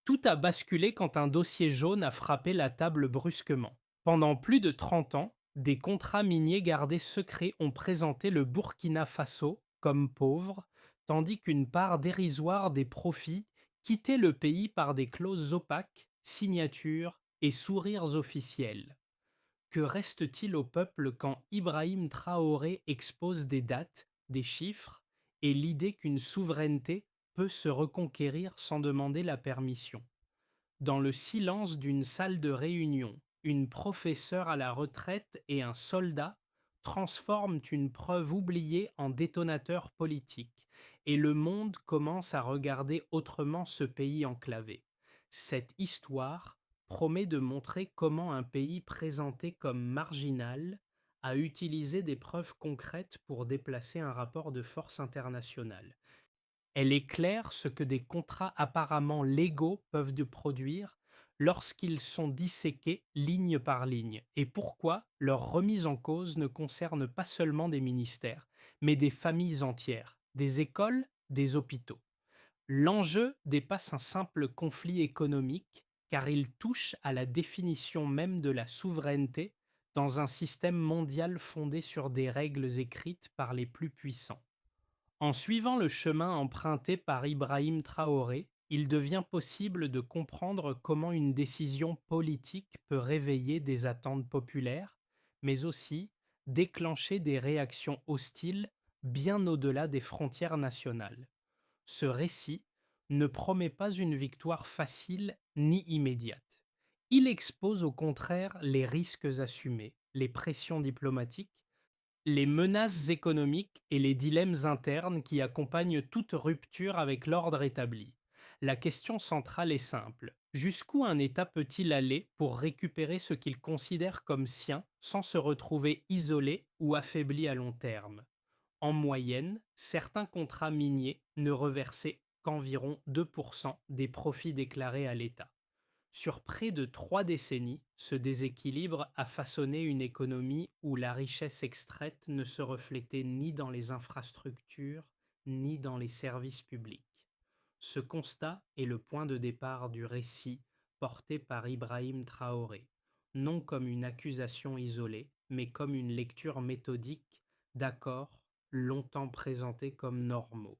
Tout a basculé quand un dossier jaune a frappé la table brusquement. Pendant plus de 30 ans, des contrats miniers gardés secrets ont présenté le Burkina Faso comme pauvre, tandis qu'une part dérisoire des profits quittait le pays par des clauses opaques, signatures et sourires officiels. Que reste-t-il au peuple quand Ibrahim Traoré expose des dates, des chiffres et l'idée qu'une souveraineté peut se reconquérir sans demander la permission? Dans le silence d'une salle de réunion, une professeure à la retraite et un soldat transforment une preuve oubliée en détonateur politique, et le monde commence à regarder autrement ce pays enclavé. Cette histoire promet de montrer comment un pays présenté comme marginal a utilisé des preuves concrètes pour déplacer un rapport de force international. Elle éclaire ce que des contrats apparemment légaux peuvent de produire lorsqu'ils sont disséqués ligne par ligne, et pourquoi leur remise en cause ne concerne pas seulement des ministères, mais des familles entières, des écoles, des hôpitaux. L'enjeu dépasse un simple conflit économique, car il touche à la définition même de la souveraineté dans un système mondial fondé sur des règles écrites par les plus puissants. En suivant le chemin emprunté par Ibrahim Traoré, il devient possible de comprendre comment une décision politique peut réveiller des attentes populaires, mais aussi déclencher des réactions hostiles bien au-delà des frontières nationales. Ce récit ne promet pas une victoire facile ni immédiate. Il expose au contraire les risques assumés, les pressions diplomatiques, les menaces économiques et les dilemmes internes qui accompagnent toute rupture avec l'ordre établi. La question centrale est simple. Jusqu'où un État peut-il aller pour récupérer ce qu'il considère comme sien sans se retrouver isolé ou affaibli à long terme? En moyenne, certains contrats miniers ne reversaient qu'environ 2% des profits déclarés à l'État. Sur près de 3 décennies, ce déséquilibre a façonné une économie où la richesse extraite ne se reflétait ni dans les infrastructures ni dans les services publics. Ce constat est le point de départ du récit porté par Ibrahim Traoré, non comme une accusation isolée, mais comme une lecture méthodique d'accords longtemps présentés comme normaux.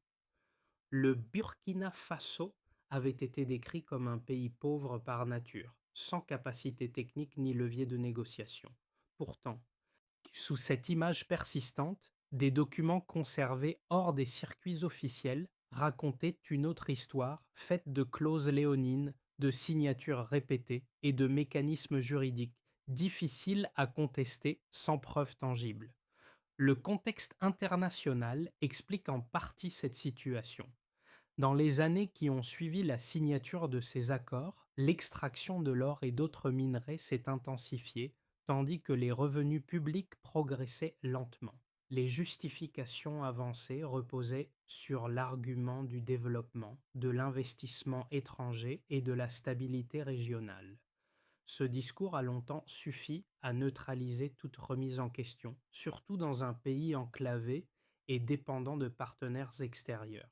Le Burkina Faso avait été décrit comme un pays pauvre par nature, sans capacité technique ni levier de négociation. Pourtant, sous cette image persistante, des documents conservés hors des circuits officiels racontaient une autre histoire faite de clauses léonines, de signatures répétées et de mécanismes juridiques difficiles à contester sans preuve tangible. Le contexte international explique en partie cette situation. Dans les années qui ont suivi la signature de ces accords, l'extraction de l'or et d'autres minerais s'est intensifiée, tandis que les revenus publics progressaient lentement. Les justifications avancées reposaient sur l'argument du développement, de l'investissement étranger et de la stabilité régionale. Ce discours a longtemps suffi à neutraliser toute remise en question, surtout dans un pays enclavé et dépendant de partenaires extérieurs.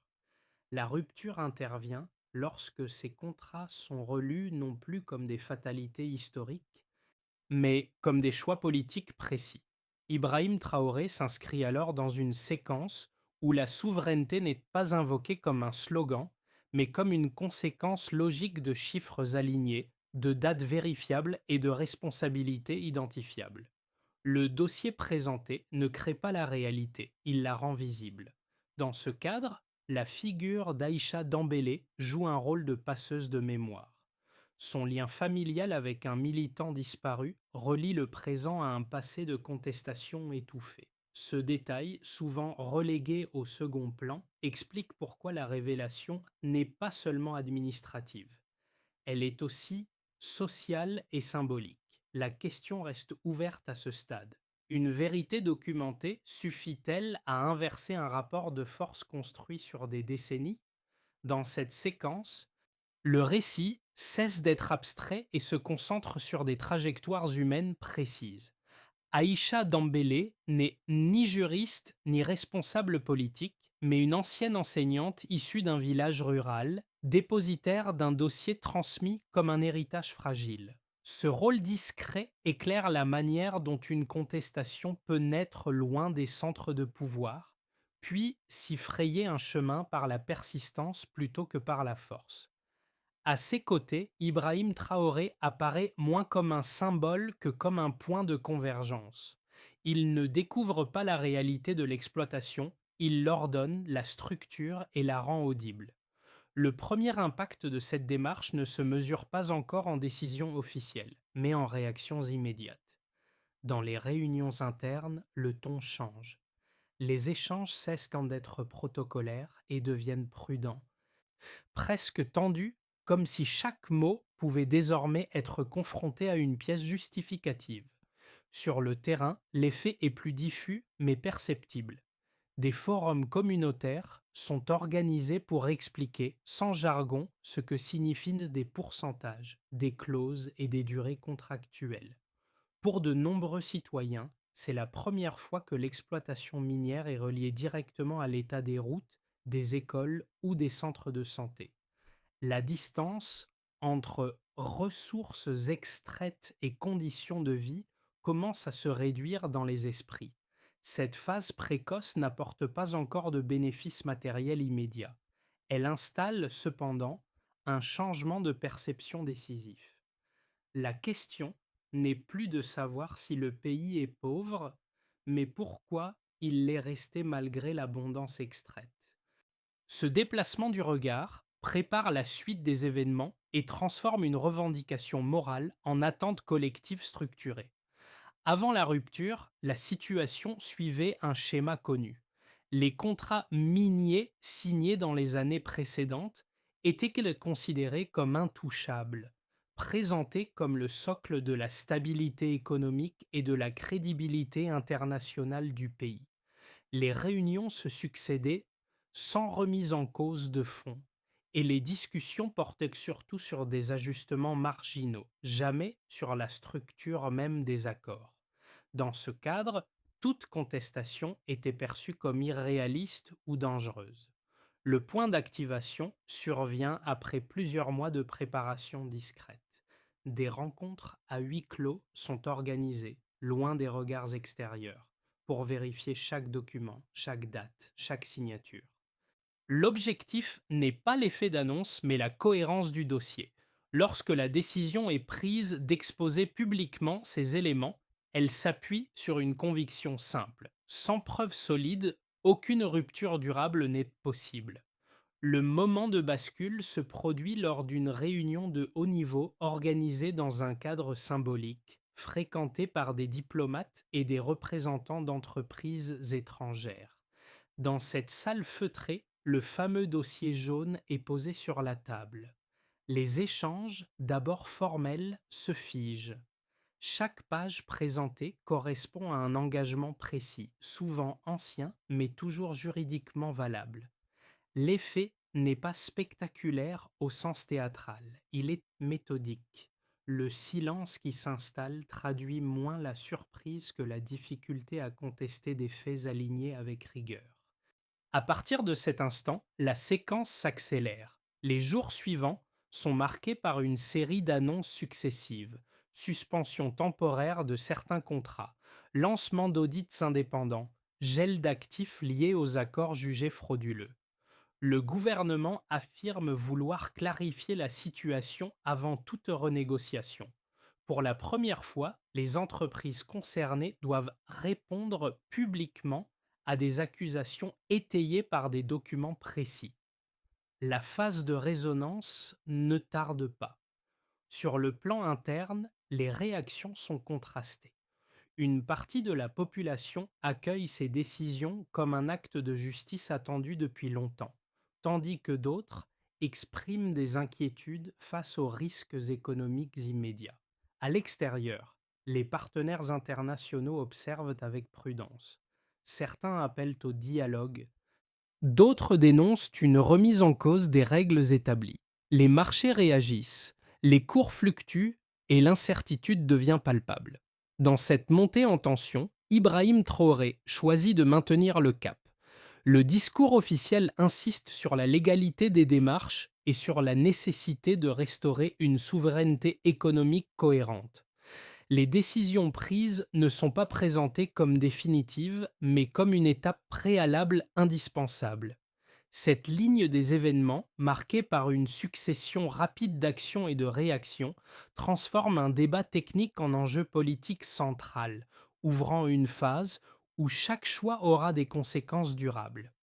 La rupture intervient lorsque ces contrats sont relus non plus comme des fatalités historiques, mais comme des choix politiques précis. Ibrahim Traoré s'inscrit alors dans une séquence où la souveraineté n'est pas invoquée comme un slogan, mais comme une conséquence logique de chiffres alignés, de dates vérifiables et de responsabilités identifiables. Le dossier présenté ne crée pas la réalité, il la rend visible. Dans ce cadre, la figure d'Aïcha Dembélé joue un rôle de passeuse de mémoire. Son lien familial avec un militant disparu relie le présent à un passé de contestation étouffé. Ce détail, souvent relégué au second plan, explique pourquoi la révélation n'est pas seulement administrative. Elle est aussi sociale et symbolique. La question reste ouverte à ce stade. Une vérité documentée suffit-elle à inverser un rapport de force construit sur des décennies? Dans cette séquence, le récit cesse d'être abstrait et se concentre sur des trajectoires humaines précises. Aïcha Dembélé n'est ni juriste ni responsable politique, mais une ancienne enseignante issue d'un village rural, dépositaire d'un dossier transmis comme un héritage fragile. Ce rôle discret éclaire la manière dont une contestation peut naître loin des centres de pouvoir, puis s'y frayer un chemin par la persistance plutôt que par la force. À ses côtés, Ibrahim Traoré apparaît moins comme un symbole que comme un point de convergence. Il ne découvre pas la réalité de l'exploitation, il l'ordonne, la structure et la rend audible. Le premier impact de cette démarche ne se mesure pas encore en décisions officielles, mais en réactions immédiates. Dans les réunions internes, le ton change. Les échanges cessent d'être protocolaires et deviennent prudents, presque tendus, comme si chaque mot pouvait désormais être confronté à une pièce justificative. Sur le terrain, l'effet est plus diffus mais perceptible. Des forums communautaires sont organisés pour expliquer, sans jargon, ce que signifient des pourcentages, des clauses et des durées contractuelles. Pour de nombreux citoyens, c'est la première fois que l'exploitation minière est reliée directement à l'état des routes, des écoles ou des centres de santé. La distance entre ressources extraites et conditions de vie commence à se réduire dans les esprits. Cette phase précoce n'apporte pas encore de bénéfices matériels immédiats. Elle installe cependant un changement de perception décisif. La question n'est plus de savoir si le pays est pauvre, mais pourquoi il l'est resté malgré l'abondance extraite. Ce déplacement du regard prépare la suite des événements et transforme une revendication morale en attente collective structurée. Avant la rupture, la situation suivait un schéma connu. Les contrats miniers signés dans les années précédentes étaient considérés comme intouchables, présentés comme le socle de la stabilité économique et de la crédibilité internationale du pays. Les réunions se succédaient sans remise en cause de fond, et les discussions portaient surtout sur des ajustements marginaux, jamais sur la structure même des accords. Dans ce cadre, toute contestation était perçue comme irréaliste ou dangereuse. Le point d'activation survient après plusieurs mois de préparation discrète. Des rencontres à huis clos sont organisées, loin des regards extérieurs, pour vérifier chaque document, chaque date, chaque signature. L'objectif n'est pas l'effet d'annonce, mais la cohérence du dossier. Lorsque la décision est prise d'exposer publiquement ces éléments, elle s'appuie sur une conviction simple. Sans preuve solide, aucune rupture durable n'est possible. Le moment de bascule se produit lors d'une réunion de haut niveau organisée dans un cadre symbolique, fréquentée par des diplomates et des représentants d'entreprises étrangères. Dans cette salle feutrée, le fameux dossier jaune est posé sur la table. Les échanges, d'abord formels, se figent. Chaque page présentée correspond à un engagement précis, souvent ancien, mais toujours juridiquement valable. L'effet n'est pas spectaculaire au sens théâtral, il est méthodique. Le silence qui s'installe traduit moins la surprise que la difficulté à contester des faits alignés avec rigueur. À partir de cet instant, la séquence s'accélère. Les jours suivants sont marqués par une série d'annonces successives, suspension temporaire de certains contrats, lancement d'audits indépendants, gel d'actifs liés aux accords jugés frauduleux. Le gouvernement affirme vouloir clarifier la situation avant toute renégociation. Pour la première fois, les entreprises concernées doivent répondre publiquement à des accusations étayées par des documents précis. La phase de résonance ne tarde pas. Sur le plan interne, les réactions sont contrastées. Une partie de la population accueille ces décisions comme un acte de justice attendu depuis longtemps, tandis que d'autres expriment des inquiétudes face aux risques économiques immédiats. À l'extérieur, les partenaires internationaux observent avec prudence. Certains appellent au dialogue, d'autres dénoncent une remise en cause des règles établies. Les marchés réagissent, les cours fluctuent et l'incertitude devient palpable. Dans cette montée en tension, Ibrahim Traoré choisit de maintenir le cap. Le discours officiel insiste sur la légalité des démarches et sur la nécessité de restaurer une souveraineté économique cohérente. Les décisions prises ne sont pas présentées comme définitives, mais comme une étape préalable indispensable. Cette ligne des événements, marquée par une succession rapide d'actions et de réactions, transforme un débat technique en enjeu politique central, ouvrant une phase où chaque choix aura des conséquences durables.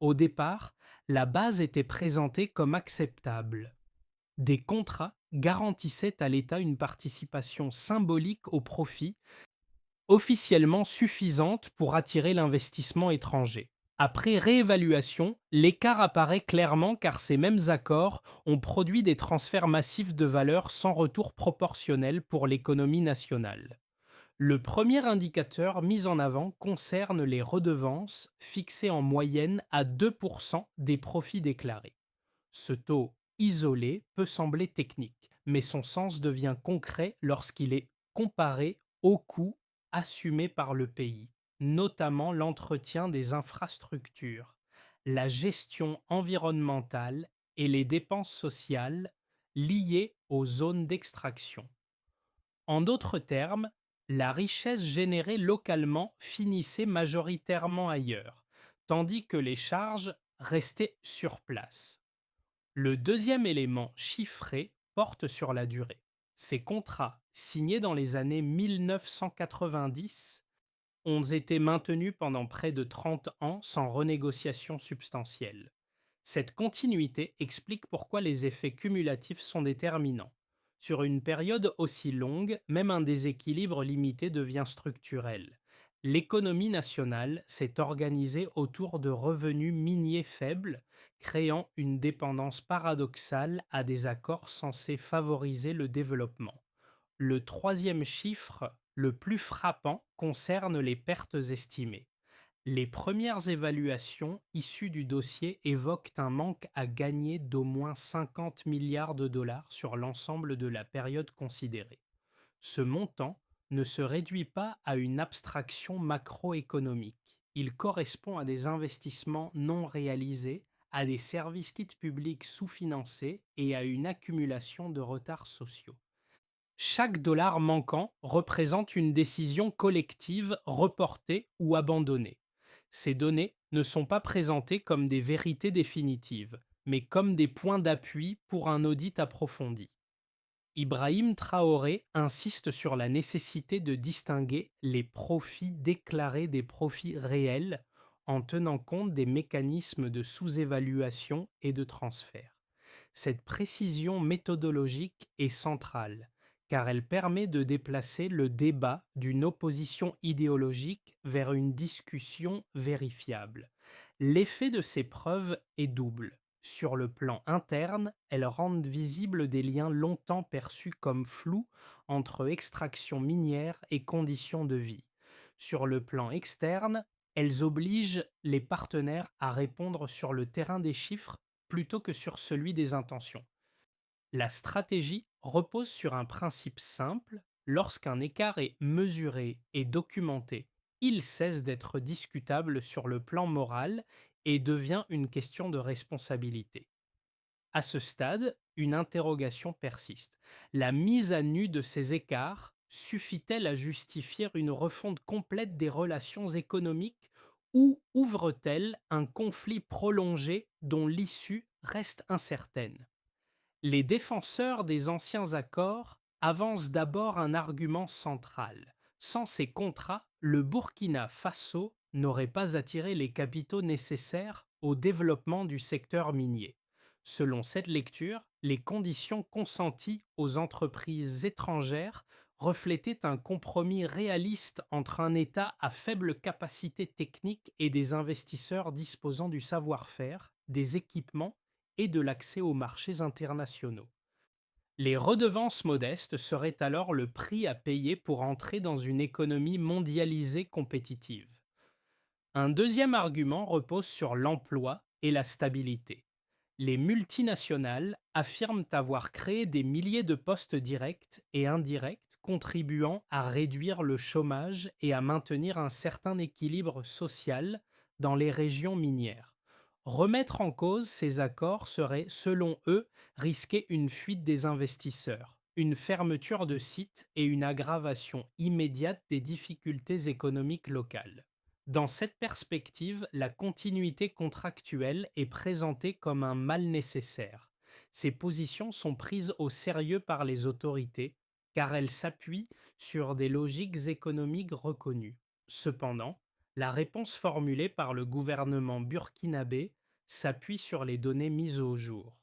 Au départ, la base était présentée comme acceptable. Des contrats garantissaient à l'État une participation symbolique au profit, officiellement suffisante pour attirer l'investissement étranger. Après réévaluation, l'écart apparaît clairement car ces mêmes accords ont produit des transferts massifs de valeur sans retour proportionnel pour l'économie nationale. Le premier indicateur mis en avant concerne les redevances, fixées en moyenne à 2% des profits déclarés. Ce taux isolé peut sembler technique, mais son sens devient concret lorsqu'il est comparé aux coûts assumés par le pays, notamment l'entretien des infrastructures, la gestion environnementale et les dépenses sociales liées aux zones d'extraction. En d'autres termes, la richesse générée localement finissait majoritairement ailleurs, tandis que les charges restaient sur place. Le deuxième élément chiffré porte sur la durée. Ces contrats, signés dans les années 1990, ont été maintenus pendant près de 30 ans sans renégociation substantielle. Cette continuité explique pourquoi les effets cumulatifs sont déterminants. Sur une période aussi longue, même un déséquilibre limité devient structurel. L'économie nationale s'est organisée autour de revenus miniers faibles, créant une dépendance paradoxale à des accords censés favoriser le développement. Le troisième chiffre, le plus frappant, concerne les pertes estimées. Les premières évaluations issues du dossier évoquent un manque à gagner d'au moins 50 milliards de dollars sur l'ensemble de la période considérée. Ce montant ne se réduit pas à une abstraction macroéconomique. Il correspond à des investissements non réalisés, à des services kits publics sous-financés et à une accumulation de retards sociaux. Chaque dollar manquant représente une décision collective reportée ou abandonnée. Ces données ne sont pas présentées comme des vérités définitives, mais comme des points d'appui pour un audit approfondi. Ibrahim Traoré insiste sur la nécessité de distinguer les profits déclarés des profits réels en tenant compte des mécanismes de sous-évaluation et de transfert. Cette précision méthodologique est centrale, car elle permet de déplacer le débat d'une opposition idéologique vers une discussion vérifiable. L'effet de ces preuves est double. Sur le plan interne, elles rendent visibles des liens longtemps perçus comme flous entre extraction minière et conditions de vie. Sur le plan externe, elles obligent les partenaires à répondre sur le terrain des chiffres plutôt que sur celui des intentions. La stratégie repose sur un principe simple: lorsqu'un écart est mesuré et documenté, il cesse d'être discutable sur le plan moral et devient une question de responsabilité. À ce stade, une interrogation persiste. La mise à nu de ces écarts suffit-elle à justifier une refonte complète des relations économiques ou ouvre-t-elle un conflit prolongé dont l'issue reste incertaine? Les défenseurs des anciens accords avancent d'abord un argument central. Sans ces contrats, le Burkina Faso n'aurait pas attiré les capitaux nécessaires au développement du secteur minier. Selon cette lecture, les conditions consenties aux entreprises étrangères reflétaient un compromis réaliste entre un État à faible capacité technique et des investisseurs disposant du savoir-faire, des équipements et de l'accès aux marchés internationaux. Les redevances modestes seraient alors le prix à payer pour entrer dans une économie mondialisée compétitive. Un deuxième argument repose sur l'emploi et la stabilité. Les multinationales affirment avoir créé des milliers de postes directs et indirects, contribuant à réduire le chômage et à maintenir un certain équilibre social dans les régions minières. Remettre en cause ces accords serait, selon eux, risquer une fuite des investisseurs, une fermeture de sites et une aggravation immédiate des difficultés économiques locales. Dans cette perspective, la continuité contractuelle est présentée comme un mal nécessaire. Ces positions sont prises au sérieux par les autorités car elles s'appuient sur des logiques économiques reconnues. Cependant, la réponse formulée par le gouvernement burkinabé s'appuie sur les données mises au jour.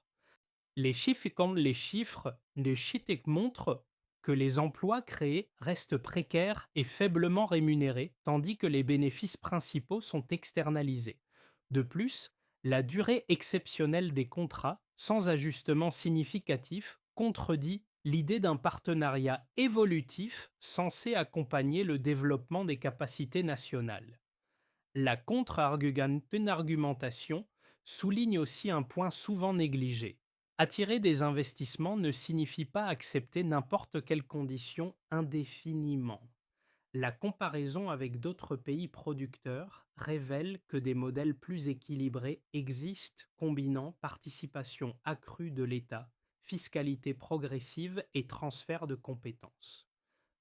Les chiffres de Chitek montrent que les emplois créés restent précaires et faiblement rémunérés, tandis que les bénéfices principaux sont externalisés. De plus, la durée exceptionnelle des contrats, sans ajustement significatif, contredit l'idée d'un partenariat évolutif censé accompagner le développement des capacités nationales. La contre-argumentation souligne aussi un point souvent négligé. Attirer des investissements ne signifie pas accepter n'importe quelle condition indéfiniment. La comparaison avec d'autres pays producteurs révèle que des modèles plus équilibrés existent combinant participation accrue de l'État, fiscalité progressive et transfert de compétences.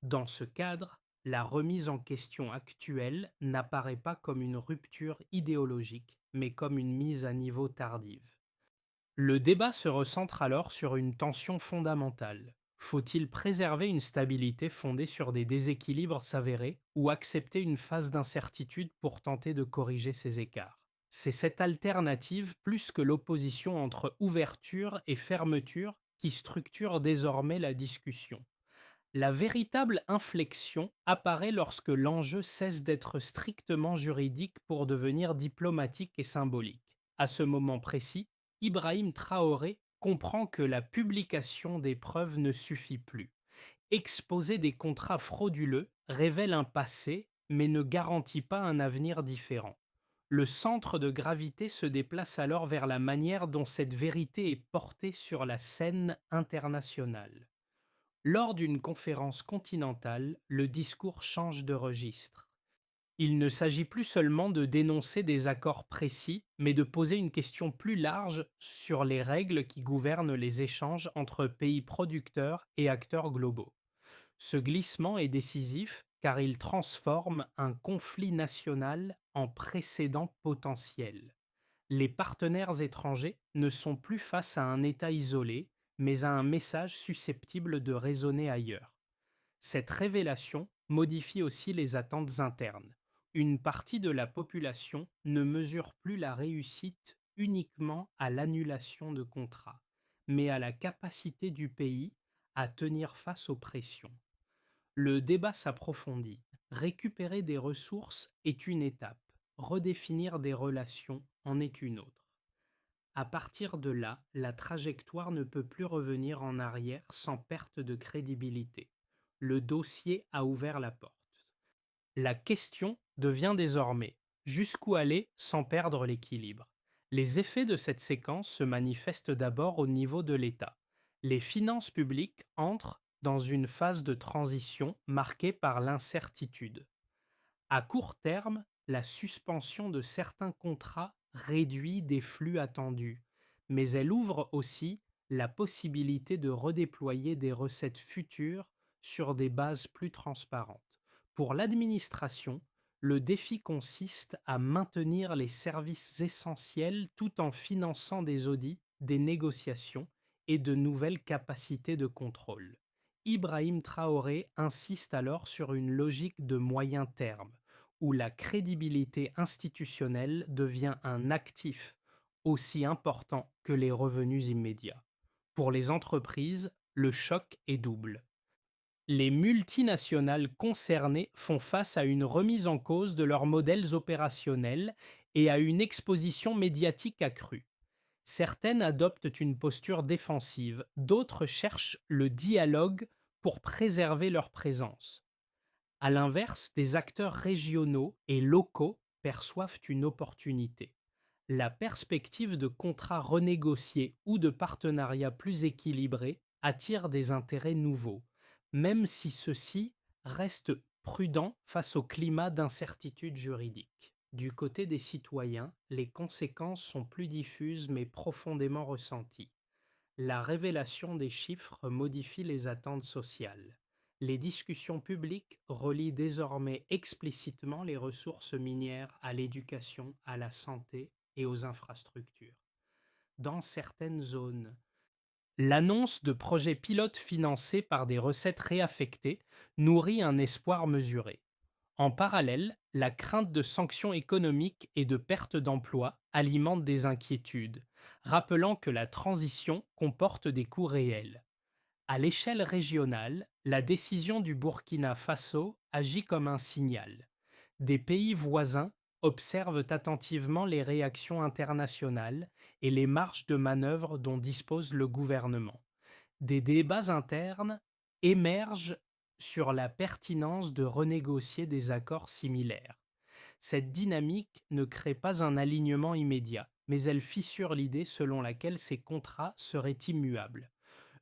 Dans ce cadre, la remise en question actuelle n'apparaît pas comme une rupture idéologique, mais comme une mise à niveau tardive. Le débat se recentre alors sur une tension fondamentale. Faut-il préserver une stabilité fondée sur des déséquilibres s'avérés ou accepter une phase d'incertitude pour tenter de corriger ces écarts? C'est cette alternative plus que l'opposition entre ouverture et fermeture qui structure désormais la discussion. La véritable inflexion apparaît lorsque l'enjeu cesse d'être strictement juridique pour devenir diplomatique et symbolique. À ce moment précis, Ibrahim Traoré comprend que la publication des preuves ne suffit plus. Exposer des contrats frauduleux révèle un passé, mais ne garantit pas un avenir différent. Le centre de gravité se déplace alors vers la manière dont cette vérité est portée sur la scène internationale. Lors d'une conférence continentale, le discours change de registre. Il ne s'agit plus seulement de dénoncer des accords précis, mais de poser une question plus large sur les règles qui gouvernent les échanges entre pays producteurs et acteurs globaux. Ce glissement est décisif car il transforme un conflit national en précédent potentiel. Les partenaires étrangers ne sont plus face à un État isolé, mais à un message susceptible de résonner ailleurs. Cette révélation modifie aussi les attentes internes. Une partie de la population ne mesure plus la réussite uniquement à l'annulation de contrats, mais à la capacité du pays à tenir face aux pressions. Le débat s'approfondit. Récupérer des ressources est une étape, redéfinir des relations en est une autre. À partir de là, la trajectoire ne peut plus revenir en arrière sans perte de crédibilité. Le dossier a ouvert la porte. La question devient désormais jusqu'où aller sans perdre l'équilibre. Les effets de cette séquence se manifestent d'abord au niveau de l'État. Les finances publiques entrent dans une phase de transition marquée par l'incertitude. À court terme, la suspension de certains contrats réduit des flux attendus, mais elle ouvre aussi la possibilité de redéployer des recettes futures sur des bases plus transparentes. Pour l'administration, le défi consiste à maintenir les services essentiels tout en finançant des audits, des négociations et de nouvelles capacités de contrôle. Ibrahim Traoré insiste alors sur une logique de moyen terme où la crédibilité institutionnelle devient un actif aussi important que les revenus immédiats. Pour les entreprises, le choc est double. Les multinationales concernées font face à une remise en cause de leurs modèles opérationnels et à une exposition médiatique accrue. Certaines adoptent une posture défensive, d'autres cherchent le dialogue pour préserver leur présence. À l'inverse, des acteurs régionaux et locaux perçoivent une opportunité. La perspective de contrats renégociés ou de partenariats plus équilibrés attire des intérêts nouveaux, même si ceux-ci restent prudents face au climat d'incertitude juridique. Du côté des citoyens, les conséquences sont plus diffuses mais profondément ressenties. La révélation des chiffres modifie les attentes sociales. Les discussions publiques relient désormais explicitement les ressources minières à l'éducation, à la santé et aux infrastructures. Dans certaines zones, l'annonce de projets pilotes financés par des recettes réaffectées nourrit un espoir mesuré. En parallèle, la crainte de sanctions économiques et de perte d'emplois alimente des inquiétudes, rappelant que la transition comporte des coûts réels. À l'échelle régionale, la décision du Burkina Faso agit comme un signal. Des pays voisins observent attentivement les réactions internationales et les marges de manœuvre dont dispose le gouvernement. Des débats internes émergent sur la pertinence de renégocier des accords similaires. Cette dynamique ne crée pas un alignement immédiat, mais elle fissure l'idée selon laquelle ces contrats seraient immuables.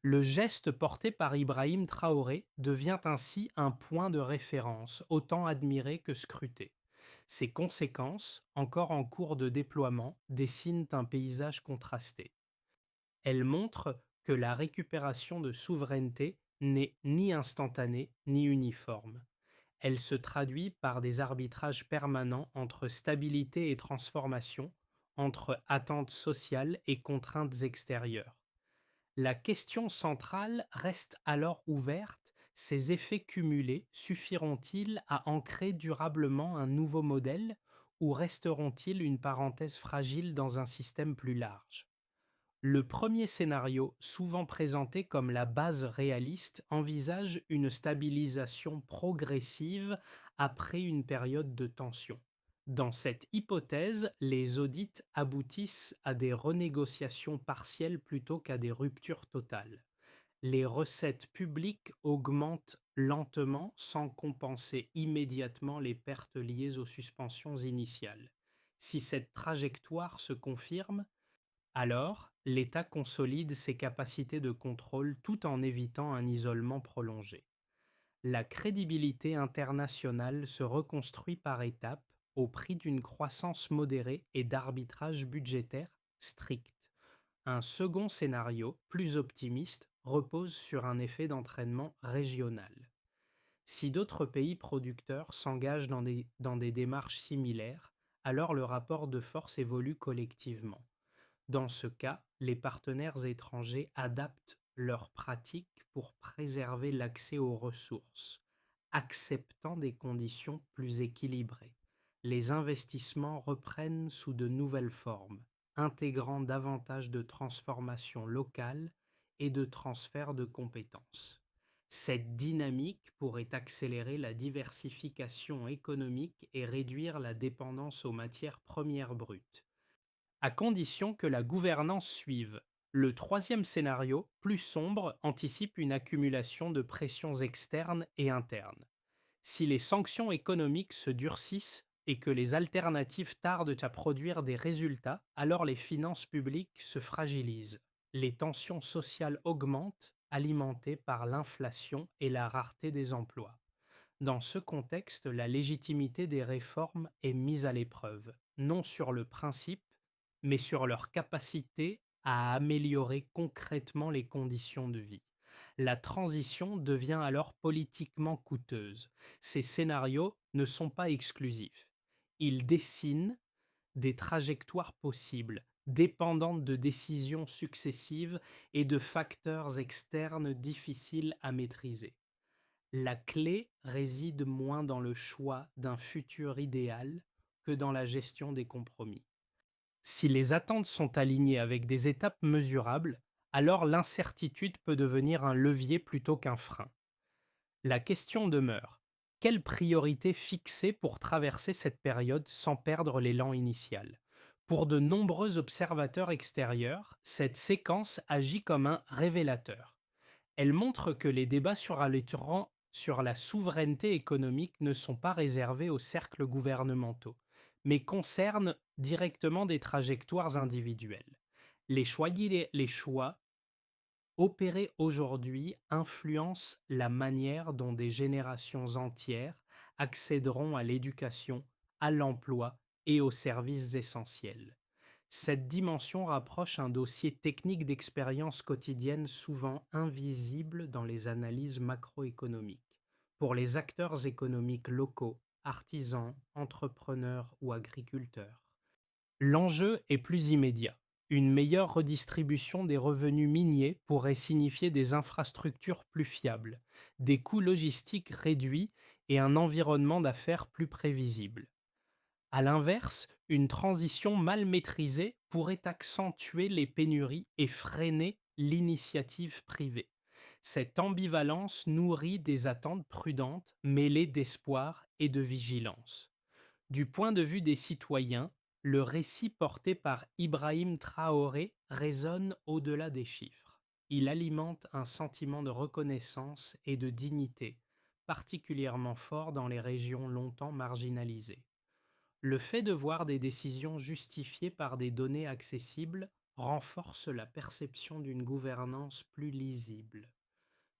Le geste porté par Ibrahim Traoré devient ainsi un point de référence, autant admiré que scruté. Ses conséquences, encore en cours de déploiement, dessinent un paysage contrasté. Elles montrent que la récupération de souveraineté n'est ni instantanée ni uniforme. Elle se traduit par des arbitrages permanents entre stabilité et transformation, entre attentes sociales et contraintes extérieures. La question centrale reste alors ouverte: ces effets cumulés suffiront-ils à ancrer durablement un nouveau modèle ou resteront-ils une parenthèse fragile dans un système plus large? Le premier scénario, souvent présenté comme la base réaliste, envisage une stabilisation progressive après une période de tension. Dans cette hypothèse, les audits aboutissent à des renégociations partielles plutôt qu'à des ruptures totales. Les recettes publiques augmentent lentement sans compenser immédiatement les pertes liées aux suspensions initiales. Si cette trajectoire se confirme, alors, l'État consolide ses capacités de contrôle tout en évitant un isolement prolongé. La crédibilité internationale se reconstruit par étapes au prix d'une croissance modérée et d'arbitrage budgétaire strict. Un second scénario, plus optimiste, repose sur un effet d'entraînement régional. Si d'autres pays producteurs s'engagent dans des démarches similaires, alors le rapport de force évolue collectivement. Dans ce cas, les partenaires étrangers adaptent leurs pratiques pour préserver l'accès aux ressources, acceptant des conditions plus équilibrées. Les investissements reprennent sous de nouvelles formes, intégrant davantage de transformations locales et de transferts de compétences. Cette dynamique pourrait accélérer la diversification économique et réduire la dépendance aux matières premières brutes, à condition que la gouvernance suive. Le troisième scénario, plus sombre, anticipe une accumulation de pressions externes et internes. Si les sanctions économiques se durcissent et que les alternatives tardent à produire des résultats, alors les finances publiques se fragilisent. Les tensions sociales augmentent, alimentées par l'inflation et la rareté des emplois. Dans ce contexte, la légitimité des réformes est mise à l'épreuve, non sur le principe, mais sur leur capacité à améliorer concrètement les conditions de vie. La transition devient alors politiquement coûteuse. Ces scénarios ne sont pas exclusifs. Ils dessinent des trajectoires possibles, dépendantes de décisions successives et de facteurs externes difficiles à maîtriser. La clé réside moins dans le choix d'un futur idéal que dans la gestion des compromis. Si les attentes sont alignées avec des étapes mesurables, alors l'incertitude peut devenir un levier plutôt qu'un frein. La question demeure: quelle priorité fixer pour traverser cette période sans perdre l'élan initial? Pour de nombreux observateurs extérieurs, cette séquence agit comme un révélateur. Elle montre que les débats sur la souveraineté économique ne sont pas réservés aux cercles gouvernementaux, mais concernent directement des trajectoires individuelles. Les choix opérés aujourd'hui influencent la manière dont des générations entières accéderont à l'éducation, à l'emploi et aux services essentiels. Cette dimension rapproche un dossier technique d'expérience quotidienne souvent invisible dans les analyses macroéconomiques. Pour les acteurs économiques locaux, artisans, entrepreneurs ou agriculteurs. L'enjeu est plus immédiat. Une meilleure redistribution des revenus miniers pourrait signifier des infrastructures plus fiables, des coûts logistiques réduits et un environnement d'affaires plus prévisible. À l'inverse, une transition mal maîtrisée pourrait accentuer les pénuries et freiner l'initiative privée. Cette ambivalence nourrit des attentes prudentes mêlées d'espoir et de vigilance. Du point de vue des citoyens, le récit porté par Ibrahim Traoré résonne au-delà des chiffres. Il alimente un sentiment de reconnaissance et de dignité, particulièrement fort dans les régions longtemps marginalisées. Le fait de voir des décisions justifiées par des données accessibles renforce la perception d'une gouvernance plus lisible.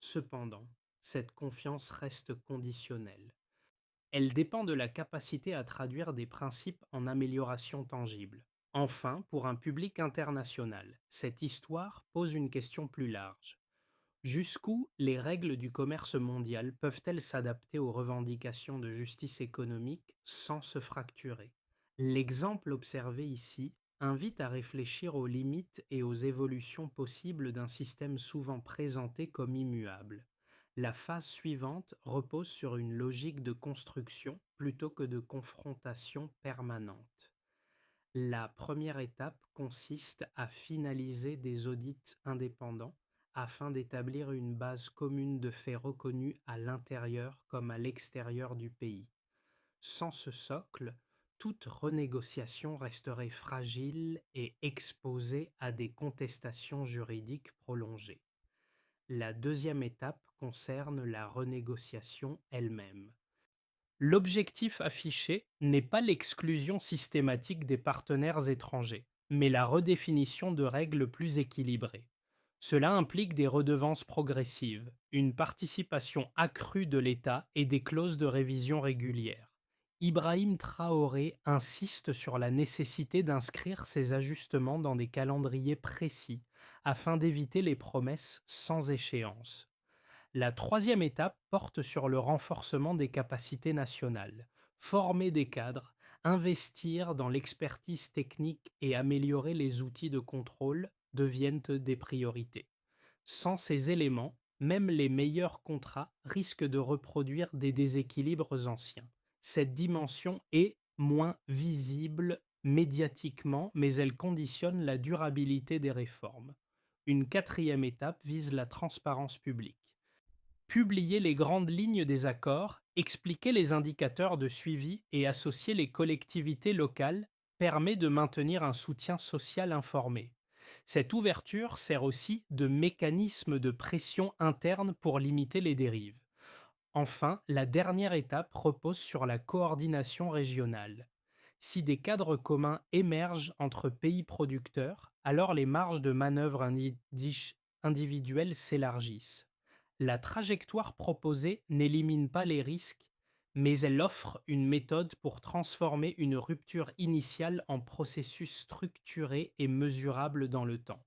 Cependant, cette confiance reste conditionnelle. Elle dépend de la capacité à traduire des principes en améliorations tangibles. Enfin, pour un public international, cette histoire pose une question plus large. Jusqu'où les règles du commerce mondial peuvent-elles s'adapter aux revendications de justice économique sans se fracturer? L'exemple observé ici invite à réfléchir aux limites et aux évolutions possibles d'un système souvent présenté comme immuable. La phase suivante repose sur une logique de construction plutôt que de confrontation permanente. La première étape consiste à finaliser des audits indépendants afin d'établir une base commune de faits reconnus à l'intérieur comme à l'extérieur du pays. Sans ce socle, toute renégociation resterait fragile et exposée à des contestations juridiques prolongées. La deuxième étape concerne la renégociation elle-même. L'objectif affiché n'est pas l'exclusion systématique des partenaires étrangers, mais la redéfinition de règles plus équilibrées. Cela implique des redevances progressives, une participation accrue de l'État et des clauses de révision régulières. Ibrahim Traoré insiste sur la nécessité d'inscrire ces ajustements dans des calendriers précis afin d'éviter les promesses sans échéance. La troisième étape porte sur le renforcement des capacités nationales. Former des cadres, investir dans l'expertise technique et améliorer les outils de contrôle deviennent des priorités. Sans ces éléments, même les meilleurs contrats risquent de reproduire des déséquilibres anciens. Cette dimension est moins visible médiatiquement, mais elle conditionne la durabilité des réformes. Une quatrième étape vise la transparence publique. Publier les grandes lignes des accords, expliquer les indicateurs de suivi et associer les collectivités locales permet de maintenir un soutien social informé. Cette ouverture sert aussi de mécanisme de pression interne pour limiter les dérives. Enfin, la dernière étape repose sur la coordination régionale. Si des cadres communs émergent entre pays producteurs, alors les marges de manœuvre individuelles s'élargissent. La trajectoire proposée n'élimine pas les risques, mais elle offre une méthode pour transformer une rupture initiale en processus structuré et mesurable dans le temps.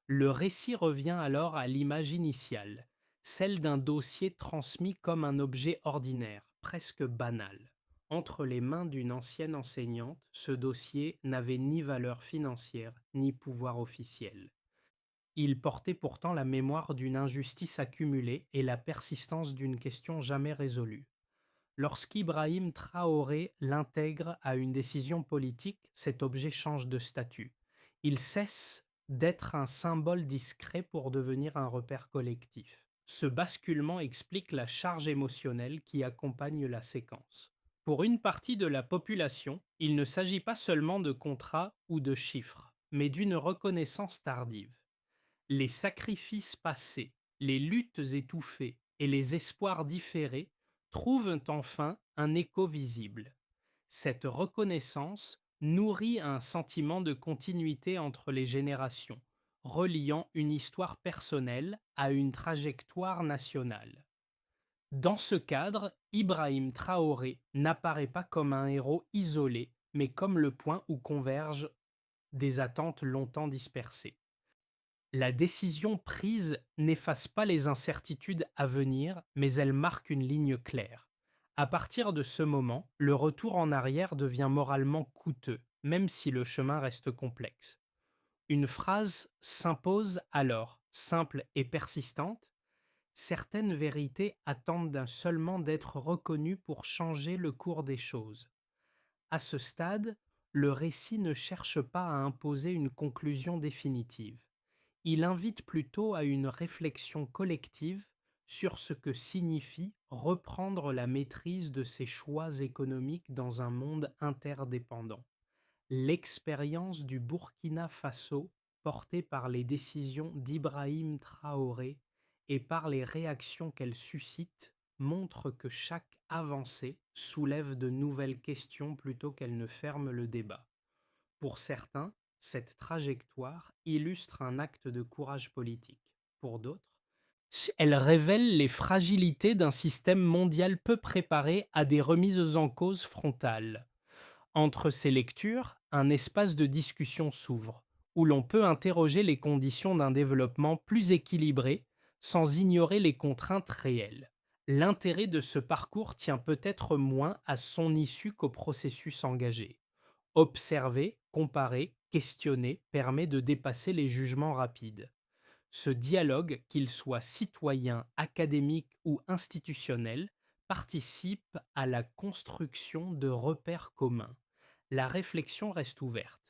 Le récit revient alors à l'image initiale, celle d'un dossier transmis comme un objet ordinaire, presque banal. Entre les mains d'une ancienne enseignante, ce dossier n'avait ni valeur financière ni pouvoir officiel. Il portait pourtant la mémoire d'une injustice accumulée et la persistance d'une question jamais résolue. Lorsqu'Ibrahim Traoré l'intègre à une décision politique, cet objet change de statut. Il cesse d'être un symbole discret pour devenir un repère collectif. Ce basculement explique la charge émotionnelle qui accompagne la séquence. Pour une partie de la population, il ne s'agit pas seulement de contrats ou de chiffres, mais d'une reconnaissance tardive. Les sacrifices passés, les luttes étouffées et les espoirs différés trouvent enfin un écho visible. Cette reconnaissance nourrit un sentiment de continuité entre les générations, reliant une histoire personnelle à une trajectoire nationale. Dans ce cadre, Ibrahim Traoré n'apparaît pas comme un héros isolé, mais comme le point où convergent des attentes longtemps dispersées. La décision prise n'efface pas les incertitudes à venir, mais elle marque une ligne claire. À partir de ce moment, le retour en arrière devient moralement coûteux, même si le chemin reste complexe. Une phrase s'impose alors, simple et persistante: certaines vérités attendent seulement d'être reconnues pour changer le cours des choses. À ce stade, le récit ne cherche pas à imposer une conclusion définitive. Il invite plutôt à une réflexion collective sur ce que signifie reprendre la maîtrise de ses choix économiques dans un monde interdépendant. L'expérience du Burkina Faso, portée par les décisions d'Ibrahim Traoré et par les réactions qu'elle suscite, montre que chaque avancée soulève de nouvelles questions plutôt qu'elle ne ferme le débat. Pour certains, cette trajectoire illustre un acte de courage politique. Pour d'autres, elle révèle les fragilités d'un système mondial peu préparé à des remises en cause frontales. Entre ces lectures, un espace de discussion s'ouvre, où l'on peut interroger les conditions d'un développement plus équilibré sans ignorer les contraintes réelles. L'intérêt de ce parcours tient peut-être moins à son issue qu'au processus engagé. Observer, comparer, questionner permet de dépasser les jugements rapides. Ce dialogue, qu'il soit citoyen, académique ou institutionnel, participe à la construction de repères communs. La réflexion reste ouverte.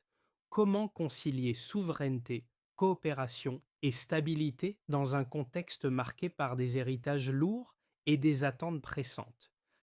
Comment concilier souveraineté, coopération et stabilité dans un contexte marqué par des héritages lourds et des attentes pressantes?